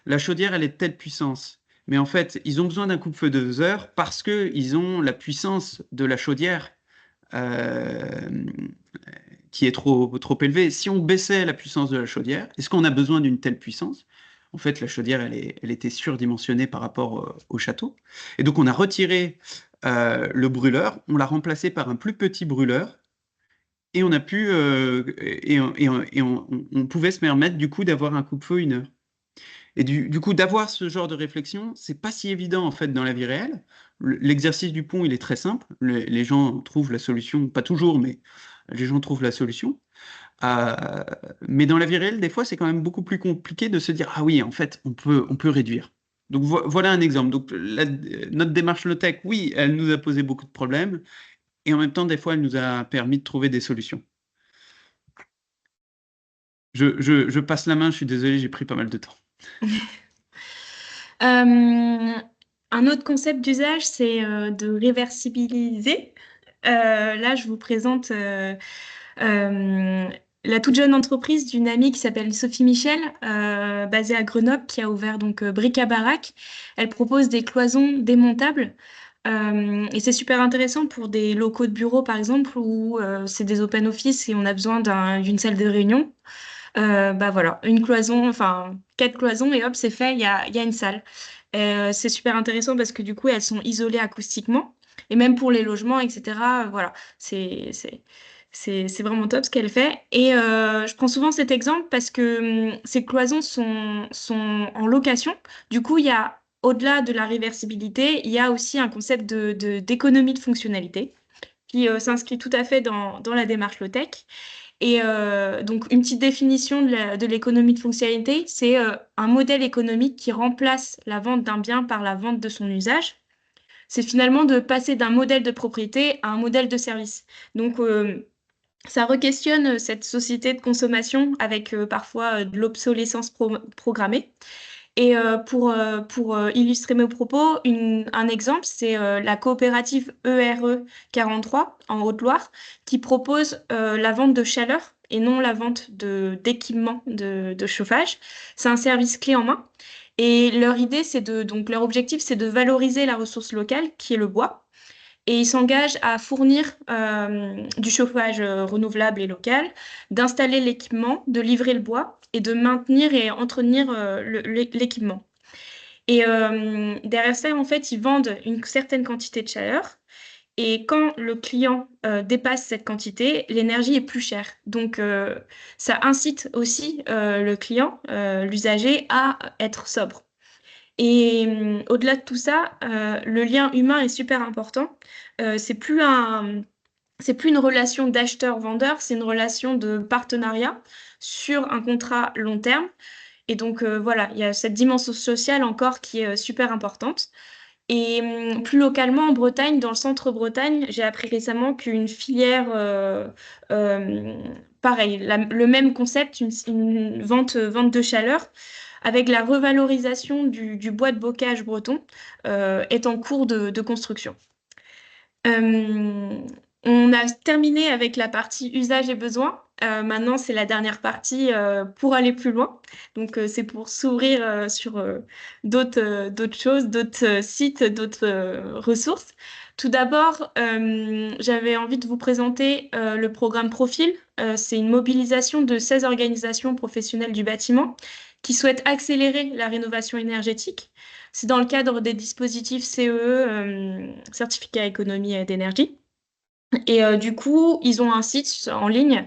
La chaudière, elle est de telle puissance. Mais en fait, ils ont besoin d'un coupe-feu de 2 heures parce qu'ils ont la puissance de la chaudière euh, qui est trop élevée. Si on baissait la puissance de la chaudière, est-ce qu'on a besoin d'une telle puissance? En fait, la chaudière, elle était surdimensionnée par rapport au château. Et donc, on a retiré le brûleur, on l'a remplacé par un plus petit brûleur, et on a pu on pouvait se permettre du coup d'avoir un coupe-feu 1 heure. Et du coup, d'avoir ce genre de réflexion, c'est pas si évident en fait dans la vie réelle. L'exercice du pont, il est très simple. Les gens trouvent la solution, pas toujours, mais les gens trouvent la solution. Euh, mais dans la vie réelle, des fois, c'est quand même beaucoup plus compliqué de se dire, ah oui, en fait, on peut réduire. Donc voilà un exemple. Donc notre démarche low-tech, oui, elle nous a posé beaucoup de problèmes, et en même temps, des fois, elle nous a permis de trouver des solutions. Je passe la main, je suis désolé, j'ai pris pas mal de temps. Un autre concept d'usage, c'est de réversibiliser. Là, je vous présente euh, la toute jeune entreprise d'une amie qui s'appelle Sophie Michel, basée à Grenoble, qui a ouvert donc Bric à Barac. Elle propose des cloisons démontables. Et c'est super intéressant pour des locaux de bureau, par exemple, où c'est des open office et on a besoin d'une salle de réunion. Bah voilà, une cloison, enfin 4 cloisons et hop, c'est fait, il y a une salle. C'est super intéressant parce que du coup, elles sont isolées acoustiquement et même pour les logements, etc. Voilà, c'est vraiment top ce qu'elle fait. Et je prends souvent cet exemple parce que ces cloisons sont en location. Du coup, il y a, au-delà de la réversibilité, il y a aussi un concept d'économie de fonctionnalité qui s'inscrit tout à fait dans la démarche low-tech. Et donc, une petite définition de l'économie de fonctionnalité, c'est un modèle économique qui remplace la vente d'un bien par la vente de son usage. C'est finalement de passer d'un modèle de propriété à un modèle de service. Donc, ça re-questionne cette société de consommation avec parfois de l'obsolescence programmée. Et pour illustrer mes propos, un exemple, c'est la coopérative ERE 43 en Haute-Loire qui propose la vente de chaleur et non la vente d'équipements de chauffage. C'est un service clé en main. Et leur idée, donc leur objectif, c'est de valoriser la ressource locale qui est le bois. Et ils s'engagent à fournir du chauffage renouvelable et local, d'installer l'équipement, de livrer le bois et de maintenir et entretenir l'équipement. Et derrière ça, en fait, ils vendent une certaine quantité de chaleur. Et quand le client dépasse cette quantité, l'énergie est plus chère. Donc, ça incite aussi le client, l'usager, à être sobre. Et au-delà de tout ça, le lien humain est super important. C'est plus c'est plus une relation d'acheteur-vendeur, c'est une relation de partenariat sur un contrat long terme. Et donc voilà, il y a cette dimension sociale encore qui est super importante. Et plus localement en Bretagne, dans le centre Bretagne, j'ai appris récemment qu'une filière, euh, pareil, le même concept, une vente de chaleur, avec la revalorisation du bois de bocage breton, est en cours de construction. Euh, On a terminé avec la partie usage et besoins. Maintenant, c'est la dernière partie pour aller plus loin. Donc, c'est pour s'ouvrir sur d'autres choses, d'autres sites, d'autres ressources. Tout d'abord, j'avais envie de vous présenter le programme Profil. C'est une mobilisation de 16 organisations professionnelles du bâtiment qui souhaitent accélérer la rénovation énergétique. C'est dans le cadre des dispositifs CEE, certificat économie d'énergie. Et du coup, ils ont un site en ligne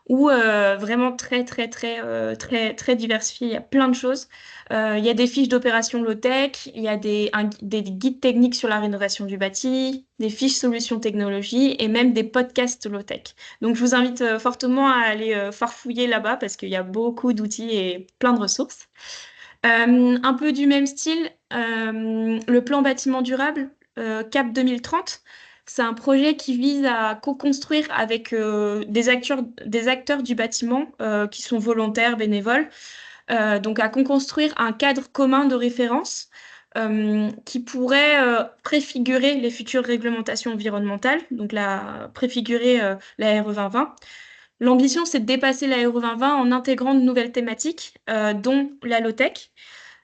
où vraiment très diversifié. Il y a plein de choses. Il y a des fiches d'opération low-tech, il y a des guides techniques sur la rénovation du bâti, des fiches solutions technologie et même des podcasts low-tech. Donc, je vous invite fortement à aller farfouiller là-bas parce qu'il y a beaucoup d'outils et plein de ressources. Un peu du même style, le plan bâtiment durable, CAP 2030. C'est un projet qui vise à co-construire avec des acteurs du bâtiment qui sont volontaires, bénévoles, donc à co-construire un cadre commun de référence qui pourrait préfigurer les futures réglementations environnementales, donc préfigurer la RE 2020. L'ambition, c'est de dépasser la RE 2020 en intégrant de nouvelles thématiques, dont la low-tech.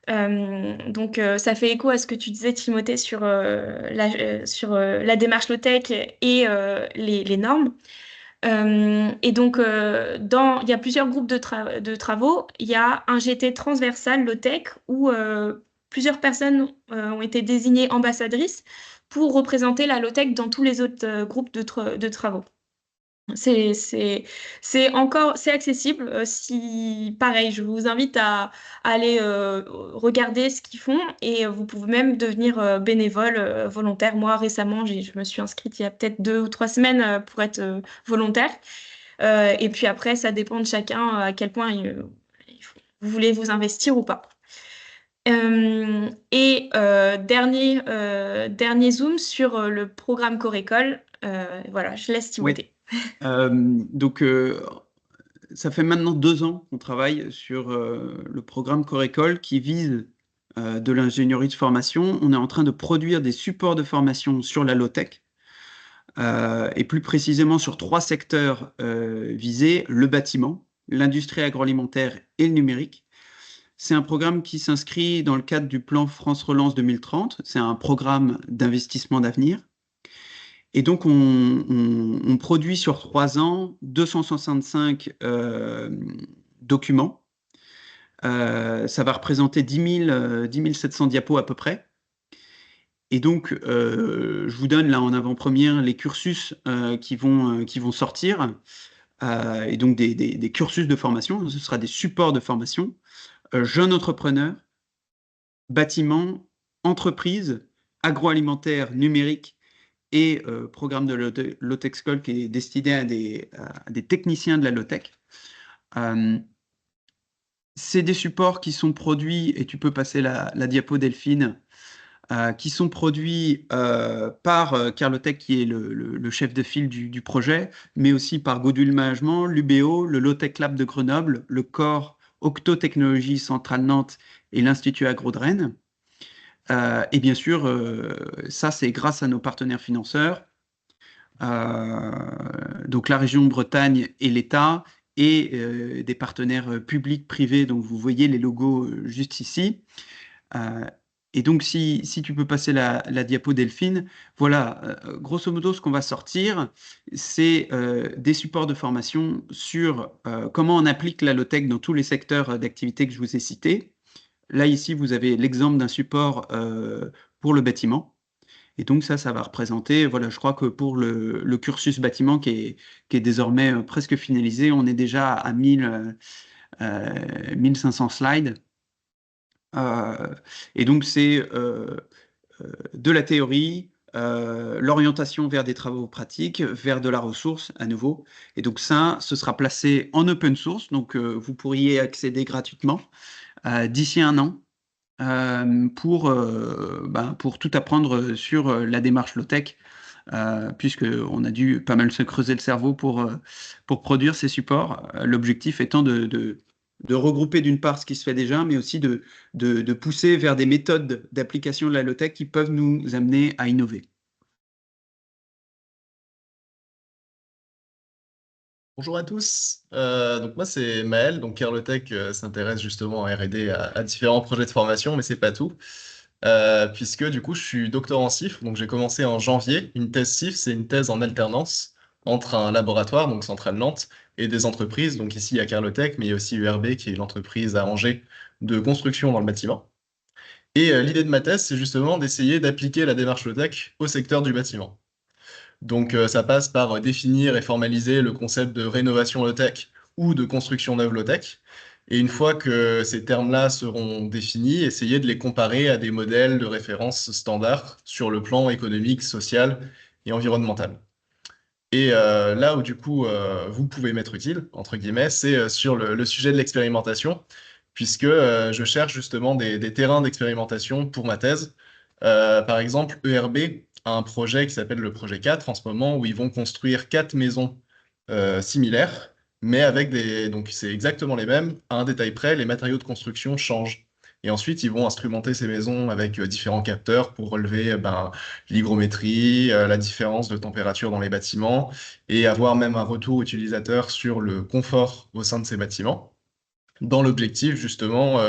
Donc, ça fait écho à ce que tu disais, Timothée, sur la démarche low-tech et les normes. Et donc, il y a plusieurs groupes de travaux. Il y a un GT transversal low-tech où plusieurs personnes ont été désignées ambassadrices pour représenter la low-tech dans tous les autres groupes de travaux. C'est accessible. Si, pareil, je vous invite à aller regarder ce qu'ils font et vous pouvez même devenir bénévole, volontaire. Moi, récemment, je me suis inscrite il y a peut-être 2 ou 3 semaines pour être volontaire. Et puis après, ça dépend de chacun à quel point vous voulez vous investir ou pas. Dernier zoom sur le programme Corécole. Voilà, je laisse Oui. Timothée. Donc, ça fait maintenant 2 ans qu'on travaille sur le programme Corécole qui vise de l'ingénierie de formation. On est en train de produire des supports de formation sur la low-tech et plus précisément sur 3 secteurs visés, le bâtiment, l'industrie agroalimentaire et le numérique. C'est un programme qui s'inscrit dans le cadre du plan France Relance 2030. C'est un programme d'investissement d'avenir. Et donc, on produit sur 3 ans 265 documents. Ça va représenter 10 700 diapos à peu près. Et donc, je vous donne là en avant-première les cursus qui vont sortir. Et donc, des cursus de formation. Ce sera des supports de formation. Jeunes entrepreneurs, bâtiment, entreprise, agroalimentaire, numérique et programme de low-tech school qui est destiné à des techniciens de la low-tech. C'est des supports qui sont produits, et tu peux passer la diapo Delphine, qui sont produits par Carlotech, qui est le chef de file du projet, mais aussi par Godul Management, l'UBO, le Low-Tech Lab de Grenoble, le Corps Octo Technologies Centrale Nantes et l'Institut Agro de Rennes. Et bien sûr, ça, c'est grâce à nos partenaires financeurs, donc la région Bretagne et l'État, et des partenaires publics, privés, donc vous voyez les logos juste ici. Et donc, si tu peux passer la diapo Delphine, voilà, grosso modo, ce qu'on va sortir, c'est des supports de formation sur comment on applique la low-tech dans tous les secteurs d'activité que je vous ai cités. Là, ici, vous avez l'exemple d'un support pour le bâtiment. Et donc, ça va représenter, voilà, je crois que pour le cursus bâtiment qui est désormais presque finalisé, on est déjà à 1500 slides. Et donc, c'est de la théorie, l'orientation vers des travaux pratiques, vers de la ressource à nouveau. Et donc, ça, ce sera placé en open source. Donc, vous pourriez accéder gratuitement d'ici 1 an. Pour tout apprendre sur la démarche low-tech, puisqu'on a dû pas mal se creuser le cerveau pour produire ces supports. L'objectif étant de regrouper d'une part ce qui se fait déjà, mais aussi de pousser vers des méthodes d'application de la low-tech qui peuvent nous amener à innover. Bonjour à tous. Donc moi c'est Maël. Donc Carlotech s'intéresse justement à R&D à différents projets de formation, mais c'est pas tout. Puisque du coup je suis doctorant CIF. Donc j'ai commencé en janvier. Une thèse CIF, c'est une thèse en alternance entre un laboratoire, donc Centrale Nantes, et des entreprises. Donc ici il y a Carlotech, mais il y a aussi URB qui est l'entreprise à Angers de construction dans le bâtiment. Et l'idée de ma thèse, c'est justement d'essayer d'appliquer la démarche low-tech au secteur du bâtiment. Donc, ça passe par définir et formaliser le concept de rénovation low-tech ou de construction neuve low-tech. Et une fois que ces termes-là seront définis, essayer de les comparer à des modèles de référence standards sur le plan économique, social et environnemental. Et là où du coup vous pouvez m'être utile, entre guillemets, c'est sur le sujet de l'expérimentation, puisque je cherche justement des terrains d'expérimentation pour ma thèse. Par exemple, ERB a un projet qui s'appelle le projet 4 en ce moment, où ils vont construire 4 maisons similaires, mais avec des... Donc c'est exactement les mêmes, à un détail près, les matériaux de construction changent. Et ensuite, ils vont instrumenter ces maisons avec différents capteurs pour relever l'hygrométrie, la différence de température dans les bâtiments et avoir même un retour utilisateur sur le confort au sein de ces bâtiments, dans l'objectif justement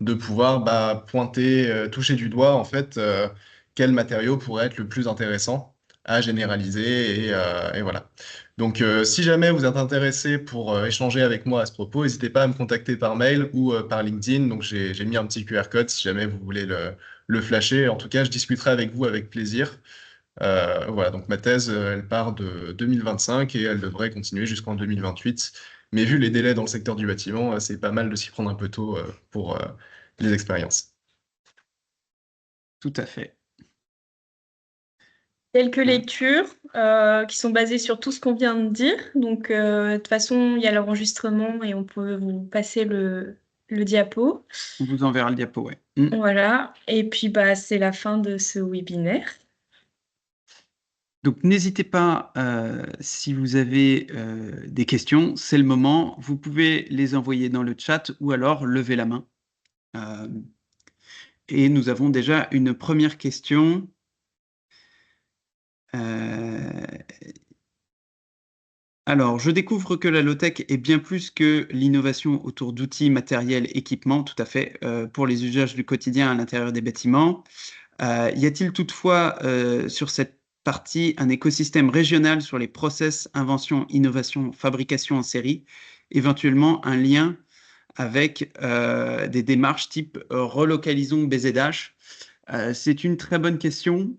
de pouvoir pointer, toucher du doigt en fait quel matériau pourrait être le plus intéressant à généraliser et voilà. Donc si jamais vous êtes intéressé pour échanger avec moi à ce propos, n'hésitez pas à me contacter par mail ou par LinkedIn. Donc j'ai mis un petit QR code si jamais vous voulez le flasher. En tout cas, je discuterai avec vous avec plaisir. Voilà, donc ma thèse, elle part de 2025 et elle devrait continuer jusqu'en 2028. Mais vu les délais dans le secteur du bâtiment, c'est pas mal de s'y prendre un peu tôt pour les expériences. Tout à fait. Quelques lectures qui sont basées sur tout ce qu'on vient de dire. Donc, de toute façon, il y a l'enregistrement et on peut vous passer le diapo. On vous enverra le diapo, ouais. Voilà. Et puis, c'est la fin de ce webinaire. Donc n'hésitez pas, si vous avez des questions, c'est le moment. Vous pouvez les envoyer dans le chat ou alors lever la main. Et nous avons déjà une première question. Alors, je découvre que la low-tech est bien plus que l'innovation autour d'outils, matériels, équipements, tout à fait, pour les usages du quotidien à l'intérieur des bâtiments. Y a-t-il toutefois sur cette partie un écosystème régional sur les process, invention, innovation, fabrication en série, éventuellement un lien avec des démarches type relocalisons BZH? C'est une très bonne question.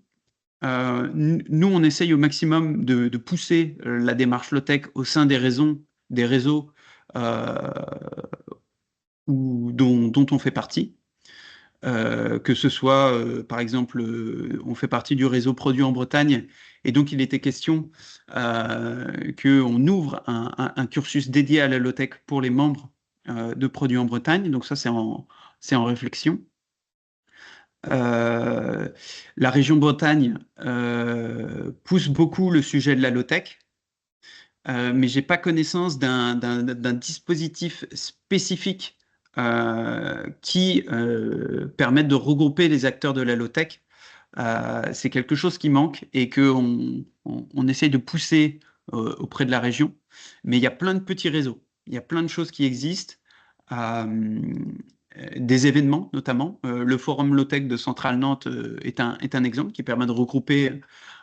Nous, on essaye au maximum de pousser la démarche low-tech au sein des réseaux dont on fait partie. Que ce soit, par exemple, on fait partie du réseau Produits en Bretagne, et donc il était question qu'on ouvre un cursus dédié à la low-tech pour les membres de Produits en Bretagne. Donc ça, c'est en réflexion. La région Bretagne pousse beaucoup le sujet de la low-tech, mais j'ai pas connaissance d'un dispositif spécifique qui permette de regrouper les acteurs de la low-tech. C'est quelque chose qui manque et qu'on essaye de pousser auprès de la région. Mais il y a plein de petits réseaux, il y a plein de choses qui existent. Des événements notamment. Le forum low-tech de Centrale Nantes est un exemple qui permet de regrouper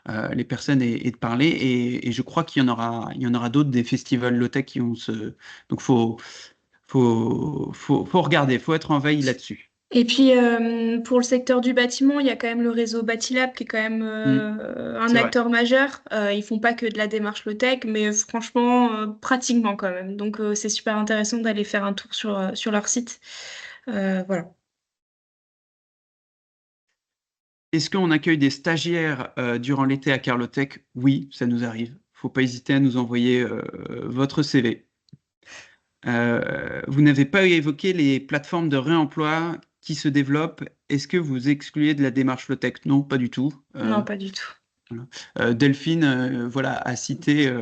les personnes et de parler. Et je crois qu'il y en aura d'autres, des festivals low-tech qui vont se... Donc, faut regarder, il faut être en veille là-dessus. Et puis, pour le secteur du bâtiment, il y a quand même le réseau Bâtilab qui est quand même un C'est vrai. acteur majeur. Ils font pas que de la démarche low-tech, mais franchement, pratiquement quand même. Donc, c'est super intéressant d'aller faire un tour sur leur site. Voilà. Est-ce qu'on accueille des stagiaires durant l'été à Carlotech? Oui, ça nous arrive. Faut pas hésiter à nous envoyer votre CV. Vous n'avez pas évoqué les plateformes de réemploi qui se développent. Est-ce que vous excluez de la démarche low-tech? Non, pas du tout. Non, pas du tout. Voilà. Delphine voilà, a cité...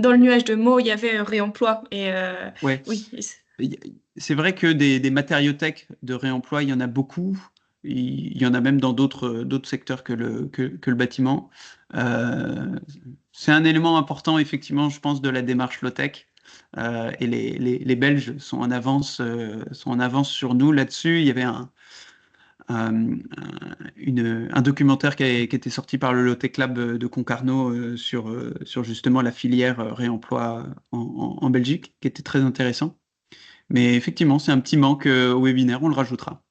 Dans le nuage de mots, il y avait réemploi. Et ouais. oui. C'est vrai que des matériaux tech de réemploi, il y en a beaucoup. Il y en a même dans d'autres secteurs que le bâtiment. C'est un élément important, effectivement, je pense, de la démarche low-tech. Et les Belges sont en avance sur nous là-dessus. Il y avait un documentaire qui était sorti par le Low-Tech Lab de Concarneau sur justement la filière réemploi en Belgique, qui était très intéressant. Mais effectivement, c'est un petit manque au webinaire, on le rajoutera.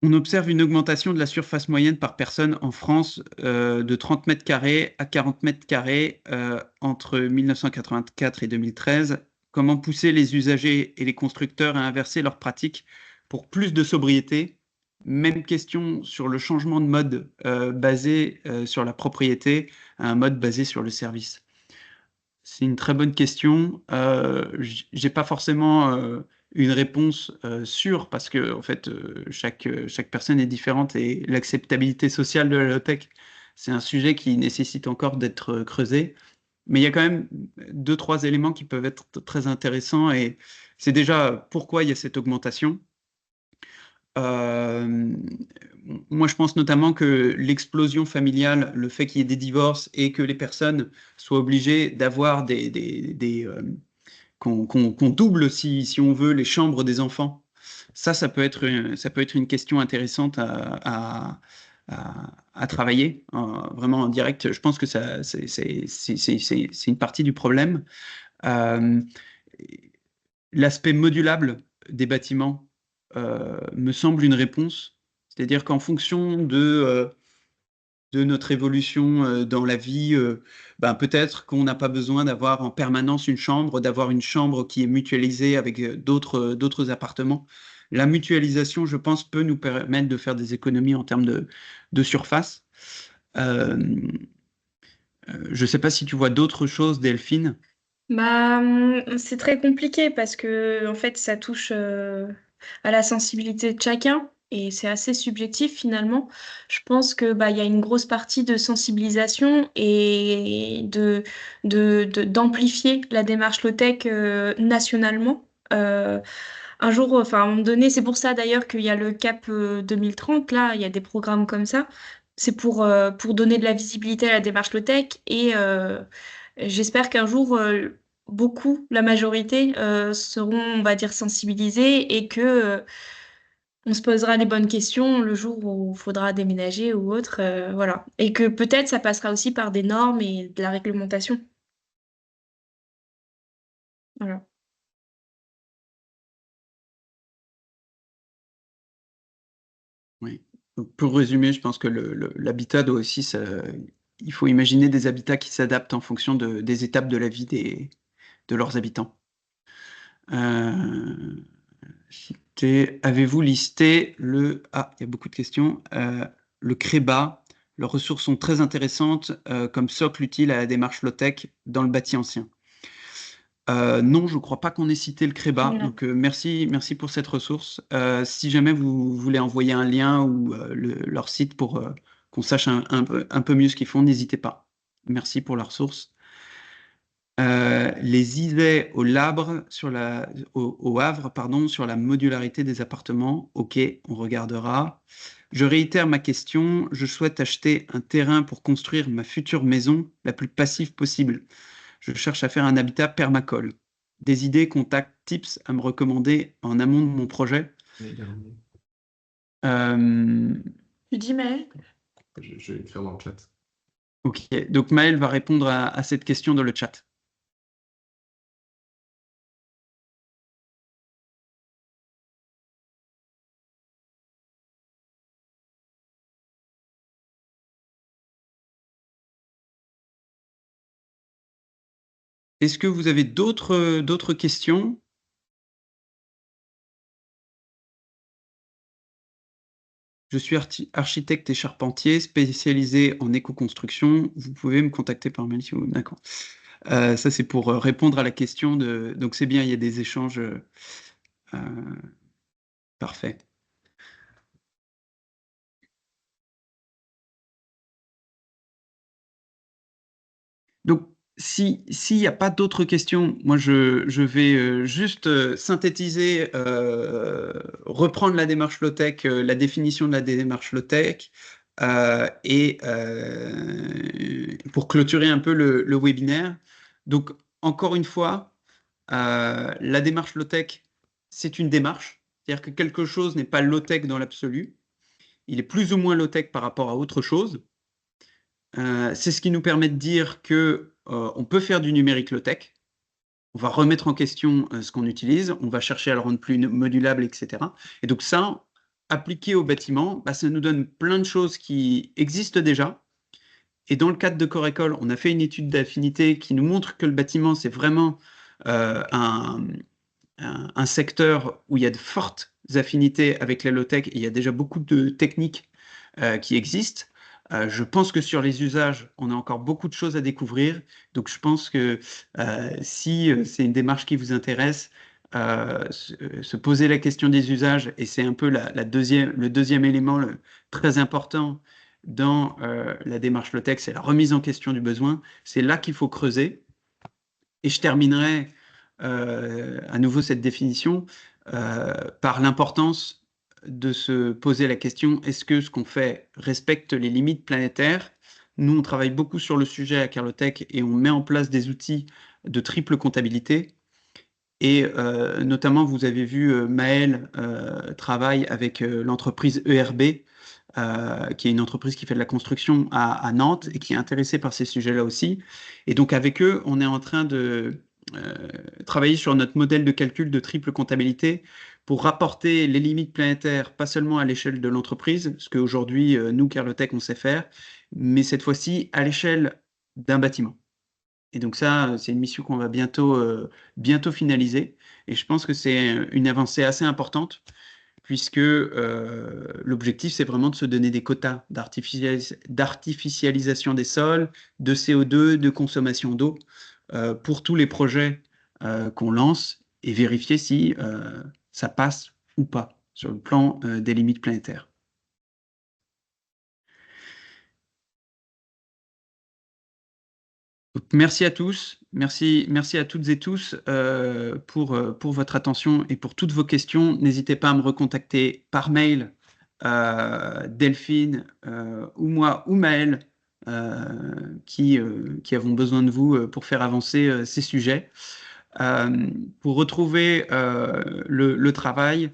On observe une augmentation de la surface moyenne par personne en France de 30 mètres carrés à 40 mètres carrés entre 1984 et 2013. Comment pousser les usagers et les constructeurs à inverser leurs pratiques pour plus de sobriété? Même question sur le changement de mode basé sur la propriété à un mode basé sur le service. C'est une très bonne question. J'ai pas forcément une réponse sûre parce que en fait chaque personne est différente et l'acceptabilité sociale de la low-tech, c'est un sujet qui nécessite encore d'être creusé. Mais il y a quand même deux, trois éléments qui peuvent être très intéressants et c'est déjà pourquoi il y a cette augmentation. Euh, Moi, je pense notamment que l'explosion familiale, le fait qu'il y ait des divorces et que les personnes soient obligées d'avoir qu'on double, si on veut, les chambres des enfants, ça peut être une question intéressante à travailler vraiment en direct. Je pense que c'est une partie du problème. Euh, L'aspect modulable des bâtiments me semble une réponse. C'est-à-dire qu'en fonction de notre évolution dans la vie, ben peut-être qu'on n'a pas besoin d'avoir en permanence une chambre, d'avoir une chambre qui est mutualisée avec d'autres appartements. La mutualisation, je pense, peut nous permettre de faire des économies en termes de surface. Euh, je ne sais pas si tu vois d'autres choses, Delphine. Bah, c'est très compliqué parce que en fait, ça touche à la sensibilité de chacun et c'est assez subjectif finalement. Je pense que bah, il y a une grosse partie de sensibilisation et d'amplifier la démarche low-tech nationalement. Un jour, enfin, à un moment donné, c'est pour ça d'ailleurs qu'il y a le CAP 2030, là, il y a des programmes comme ça. C'est pour donner de la visibilité à la démarche low-tech et j'espère qu'un jour, beaucoup, la majorité, seront, on va dire, sensibilisés et que on se posera les bonnes questions le jour où il faudra déménager ou autre, voilà. Et que peut-être ça passera aussi par des normes et de la réglementation. Voilà. Oui. Donc, pour résumer, je pense que l'habitat doit aussi, il faut imaginer des habitats qui s'adaptent en fonction des étapes de la vie de leurs habitants. Avez-vous listé Ah, il y a beaucoup de questions. Le CREBA, leurs ressources sont très intéressantes comme socle utile à la démarche low-tech dans le bâti ancien. Non, je ne crois pas qu'on ait cité le CREBA, Non. donc merci pour cette ressource. Si jamais vous voulez envoyer un lien ou leur site pour qu'on sache un peu mieux ce qu'ils font, n'hésitez pas. Merci pour la ressource. Les idées au Havre, pardon, sur la modularité des appartements. Ok, on regardera. Je réitère ma question. Je souhaite acheter un terrain pour construire ma future maison la plus passive possible. Je cherche à faire un habitat permacole. Des idées, contacts, tips à me recommander en amont de mon projet. Euh, Tu dis, Maëlle? Je vais écrire dans le chat. ok, donc Maël va répondre à cette question dans le chat. Est-ce que vous avez d'autres questions? Je suis architecte et charpentier spécialisé en éco-construction. Vous pouvez me contacter par mail si vous... D'accord. Ça, c'est pour répondre à la question de... Donc, c'est bien, il y a des échanges. Parfait. Donc, s'il n'y a pas d'autres questions, moi je vais juste synthétiser, reprendre la démarche low-tech, la définition de la démarche low-tech, et pour clôturer un peu le webinaire. Donc, encore une fois, la démarche low-tech, c'est une démarche, c'est-à-dire que quelque chose n'est pas low-tech dans l'absolu, il est plus ou moins low-tech par rapport à autre chose. C'est ce qui nous permet de dire que on peut faire du numérique low-tech. On va remettre en question ce qu'on utilise, on va chercher à le rendre plus modulable, etc. Et donc ça, appliqué au bâtiment, bah, ça nous donne plein de choses qui existent déjà. Et dans le cadre de Core École, on a fait une étude d'affinité qui nous montre que le bâtiment, c'est vraiment un secteur où il y a de fortes affinités avec la low-tech et il y a déjà beaucoup de techniques qui existent. Je pense que sur les usages, on a encore beaucoup de choses à découvrir. Donc, je pense que si c'est une démarche qui vous intéresse, se poser la question des usages, et c'est un peu le deuxième élément très important dans la démarche low-tech, c'est la remise en question du besoin. C'est là qu'il faut creuser. Et je terminerai à nouveau cette définition par l'importance de se poser la question, est-ce que ce qu'on fait respecte les limites planétaires? Nous, on travaille beaucoup sur le sujet à Carlotech et on met en place des outils de triple comptabilité. Et notamment, vous avez vu Maël travaille avec l'entreprise ERB, qui est une entreprise qui fait de la construction à Nantes et qui est intéressée par ces sujets-là aussi. Et donc, avec eux, on est en train de travailler sur notre modèle de calcul de triple comptabilité pour rapporter les limites planétaires, pas seulement à l'échelle de l'entreprise, ce qu'aujourd'hui, nous, Carlotech, on sait faire, mais cette fois-ci à l'échelle d'un bâtiment. Et donc ça, c'est une mission qu'on va bientôt finaliser. Et je pense que c'est une avancée assez importante, puisque l'objectif, c'est vraiment de se donner des quotas d'artificialisation des sols, de CO2, de consommation d'eau, pour tous les projets qu'on lance et vérifier si ça passe ou pas sur le plan des limites planétaires. Donc, merci à tous, merci à toutes et tous pour votre attention et pour toutes vos questions. N'hésitez pas à me recontacter par mail, Delphine ou moi ou Maël, qui avons besoin de vous pour faire avancer ces sujets. Pour retrouver le travail,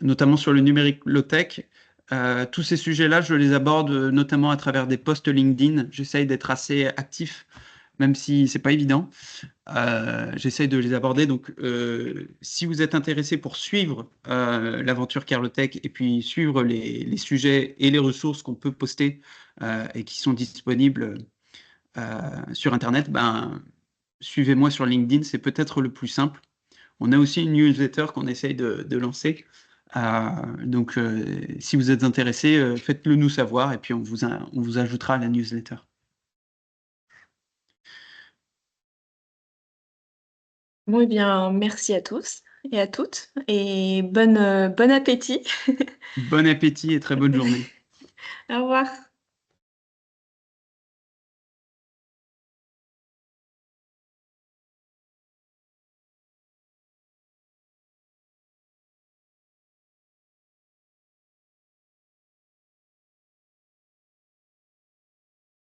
notamment sur le numérique low-tech, tous ces sujets-là, je les aborde notamment à travers des posts LinkedIn. J'essaye d'être assez actif, même si c'est pas évident. J'essaye de les aborder. Donc, si vous êtes intéressé pour suivre l'aventure Carlotech et puis suivre les sujets et les ressources qu'on peut poster et qui sont disponibles sur Internet, ben, suivez-moi sur LinkedIn, c'est peut-être le plus simple. On a aussi une newsletter qu'on essaye de lancer. Donc, si vous êtes intéressé, faites-le nous savoir et puis on vous ajoutera à la newsletter. Bon, eh bien, merci à tous et à toutes et bon appétit. Bon appétit et très bonne journée. Au revoir.